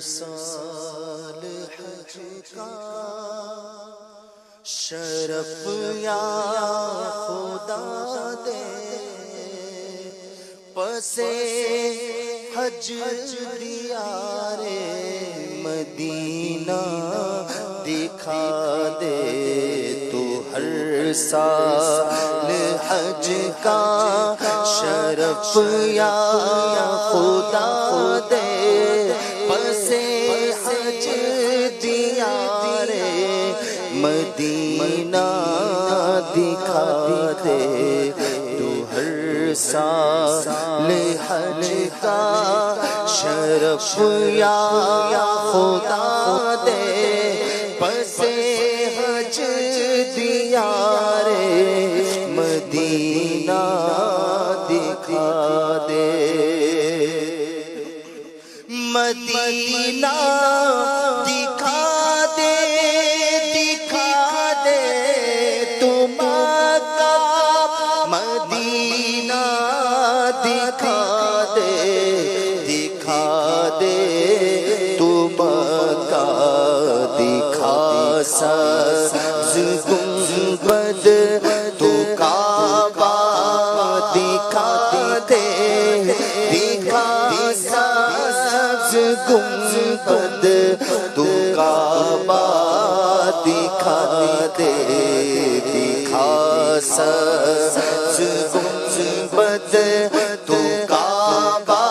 سال حج کا شرف یا خدا دے، پسے حج دیار مدینہ دکھا دے، تو ہر سال حج کا شرف یا خدا دے، پسے حج دیار مدینہ دکھا دے، تو ہر سال حج کا شرف یا خدا دے، پسے حج دیار مدینہ دکھا دے، مدینہ دکھا دے، دکھا دے تم کا مدینہ دکھا دے، دکھا دے تم کا، دکھا سبز گنبد تو کعبہ دکھا دے، دکھا سبز گنبد تو کعبہ دکھا دے، دکھا سبز گنبد تو کعبہ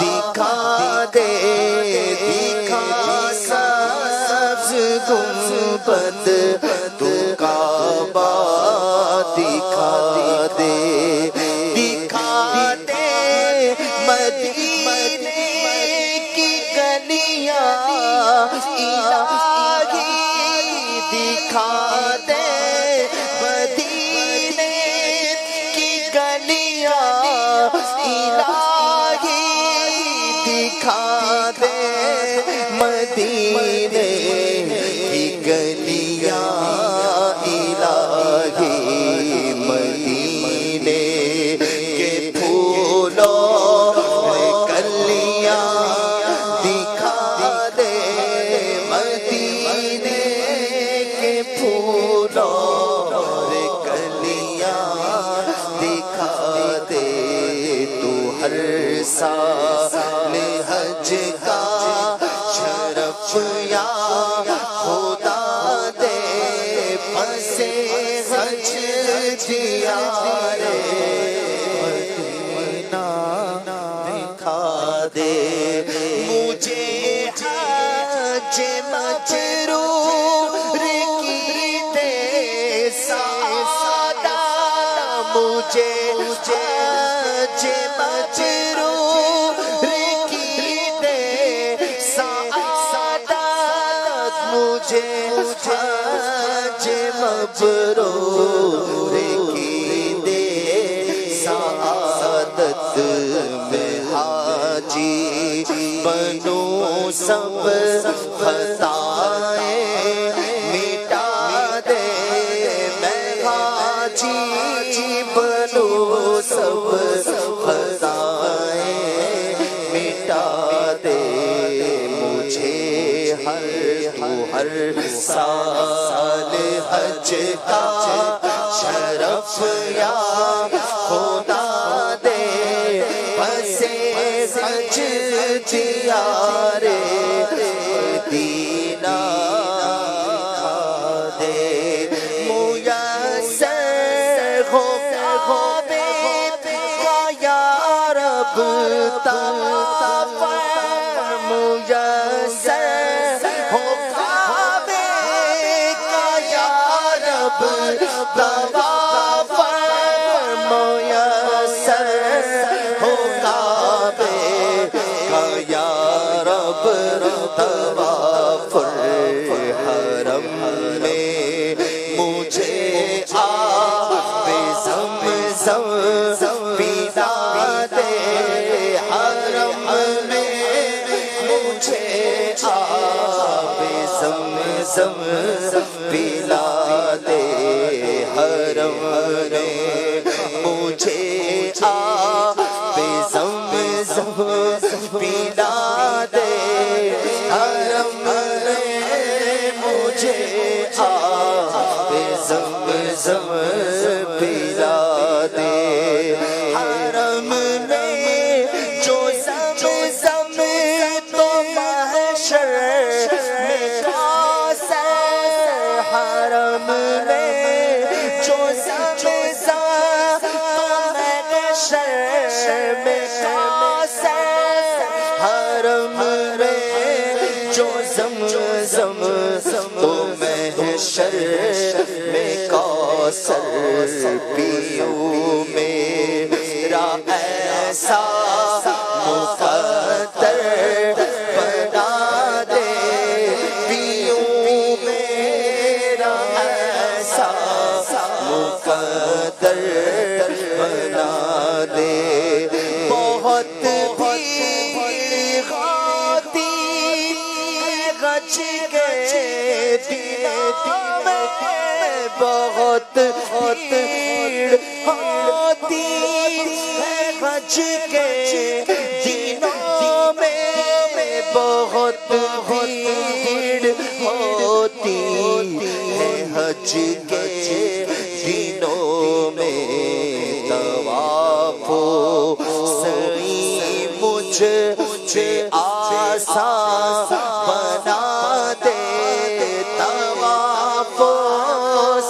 دکھا دے، دکھا سبز گنبد تو کعبہ دکھا دے، دکھا دے مدینے کی گلیاں الہی، دکھا دے مدینے کی گلیاں الہی، دکھا دے مدینے کی گلیاں الہی، مدینے کے پھولوں کلیاں دکھا دے، مدینے کے پھولوں کلیاں دکھا دے، تو ہر سال حج کا شرف یا خدا دے، پسے حج دیار مدینہ دکھا دے، مجھے حج مبرور کی دے سعادت، مجھے حج مبرور کی دے سعادت، مجھے حج مبرور کی دے سعادت، میں حاجی بنوں سب خطائیں مٹا دے، میں حاجی بنوں سب خطائیں مٹا دے، مجھے ہر سال حج کا شرف یا خدا دے، پسے حج دیار مدینہ دکھا دے، میسر ہو بیت کا یا رب طواف، میسر ہو کعبے کا یا رب طواف، میسر ہو کعبے کا یا رب طواف، حرم میں مجھے آب زمزم پلا دے، حرم میں مجھے آب زمزم پلا دے، حرم میں مجھے آب زمزم پلا دے، حرم میں جو زمزم تو محشر میں کوثر پیوں میرا ایسا مقدر بنا دے پیوں میرا ایسا مقدر بنا دے بہت بھیڑ غاتی غچ گئے دلوں میں بہت بھیڑ ہوتی غچ گئے دلوں میں بہت بھیڑ ہوتی ہے حج کے دنوں میں طواف و سعی مجھے آسان بنا دے طواف و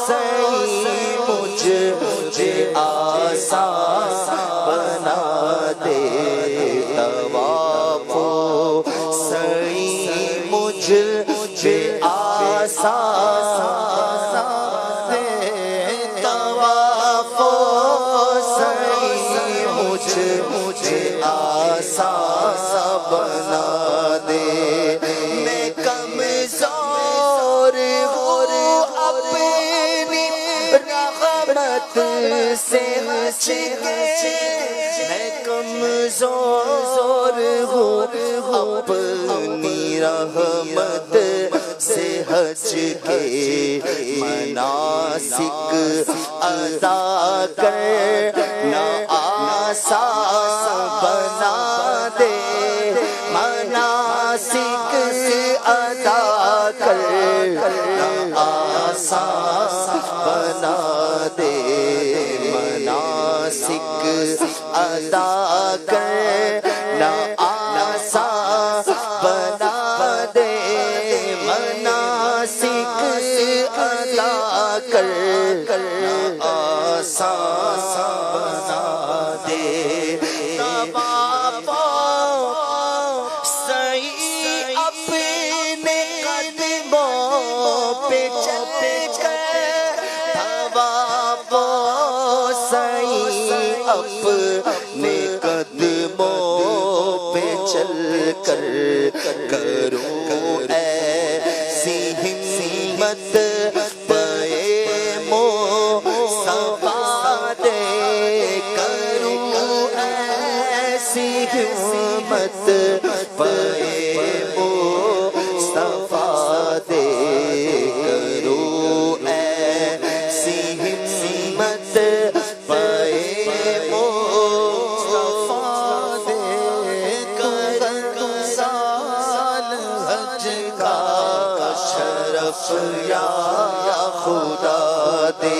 سعی مجھے آسان بنا دے طواف و سعی مجھے آسان دے طواف و سعی مجھے آسان بنا دے میں کمزور ہوں اپنی رحمت سے ہچ کے میں کمزور ہوں اپنی رحمت سے ہچ کے مناسک ادا کرنا آسان بنا دے مناسک ادا کرنا آسان بنا دے مناسک ادا کرنا آسان بنا دے مناسک ادا کرنا آسان بنا دے طواف و سعی اپنے قدموں پہ چل کر طواف و سعی اپنے قدموں پہ چل کر کروں ایسی ہمت پے مصطفیٰ دے کروں ایسی ہمت پے مصطفیٰ دے کروں ایسی ہمت پے مصطفیٰ دے کروں سال حج کا شرف یا خدا دے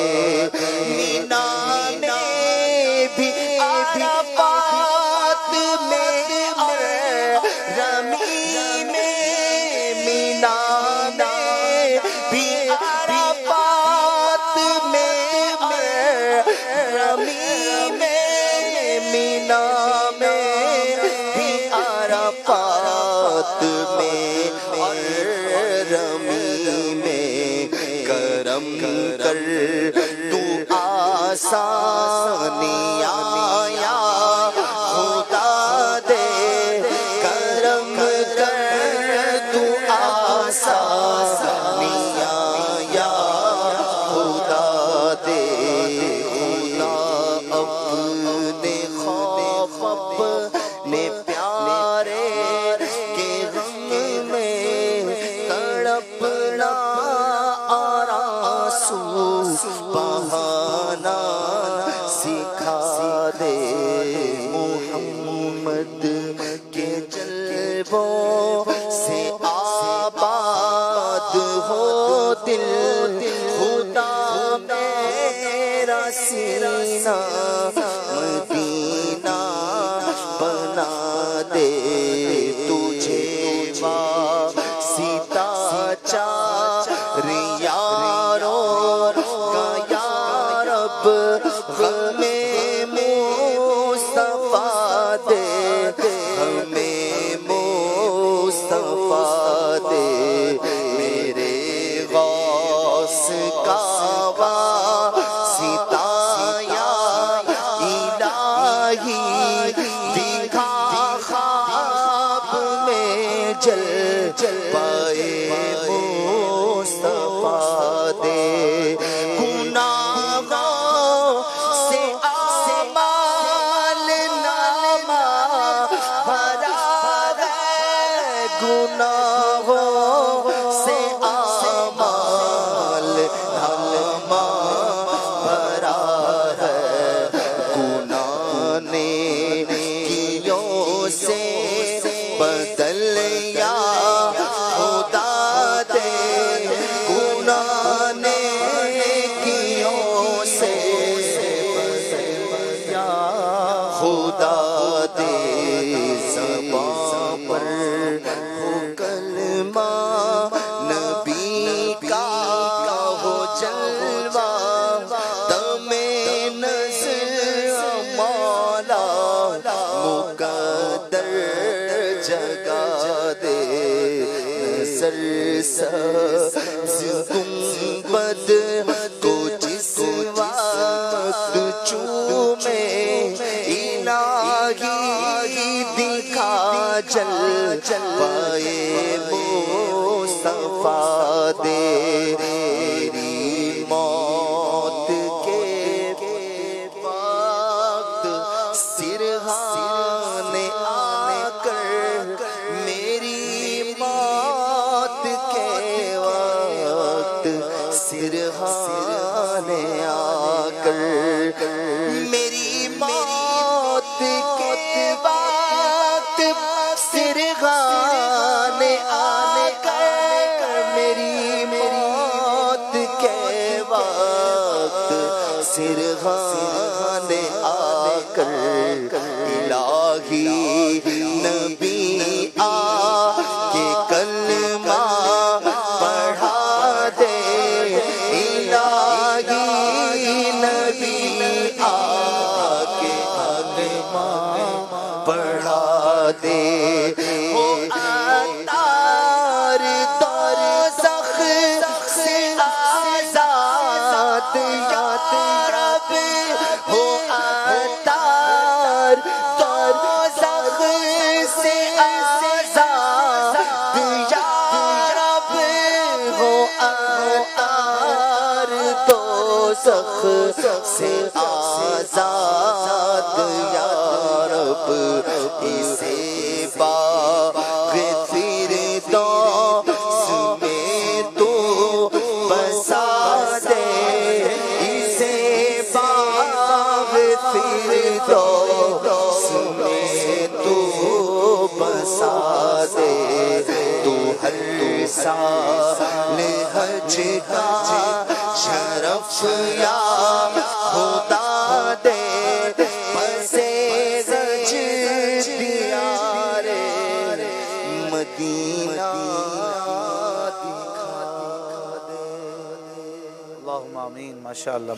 مینا میں بھی عرفات میں اور رمی میں مینا میں بھی عرفات میں اور رمی میں مینا میں بھی عرفات میں اور رمی میں کرم کر تو آسانیاں یا خدا دے کرم کر تو آسانیاں یا خدا دے خدا اپنے خوف اپنے پیارے کے غم میں تڑپنا اور آنسو بہانا سکھا دے محمد کے جلووں جل پائے مصطفیٰ دے گناہوں سے اعمال نامہ بھرا ہے گناہوں سے اعمال نامہ بھرا ہے گناہ نے کیوں سے بدل یا خدا دے گناہ نے کیوں سے بدل یا خدا دے زبان پر ہو کلمہ نبی کا ہو جلوہ دم نظر مولا مقدر جگا دے نظر سبز گنبد کو جس وقت چومے الہی دکھا جل پائے مصطفیٰ دے میری موت کے وقت سرحان آ کر میری موت کے وقت سرحان آ کر میری موت کے وقت سرحان آنے کر میری موت کے وقت سرحان آ کر الہی نبی آ کے کلمہ پڑھا دے الہی نبی آ کے کلمہ پڑھا دے وہ عطار دوزخ سے آزاد یاد رب ہو عطار دوزخ سے آزاد یا رب ہو عطار دوزخ سے آزاد یا رب اسے باغ فردوس میں تو بسا دے اسے باغ فردوس میں تو بسا دے تو ہر سال حج کا شرف یا خدا دے پسے گج دیار مدینہ دکھا دے اللہم آمین. ماشاءاللہ.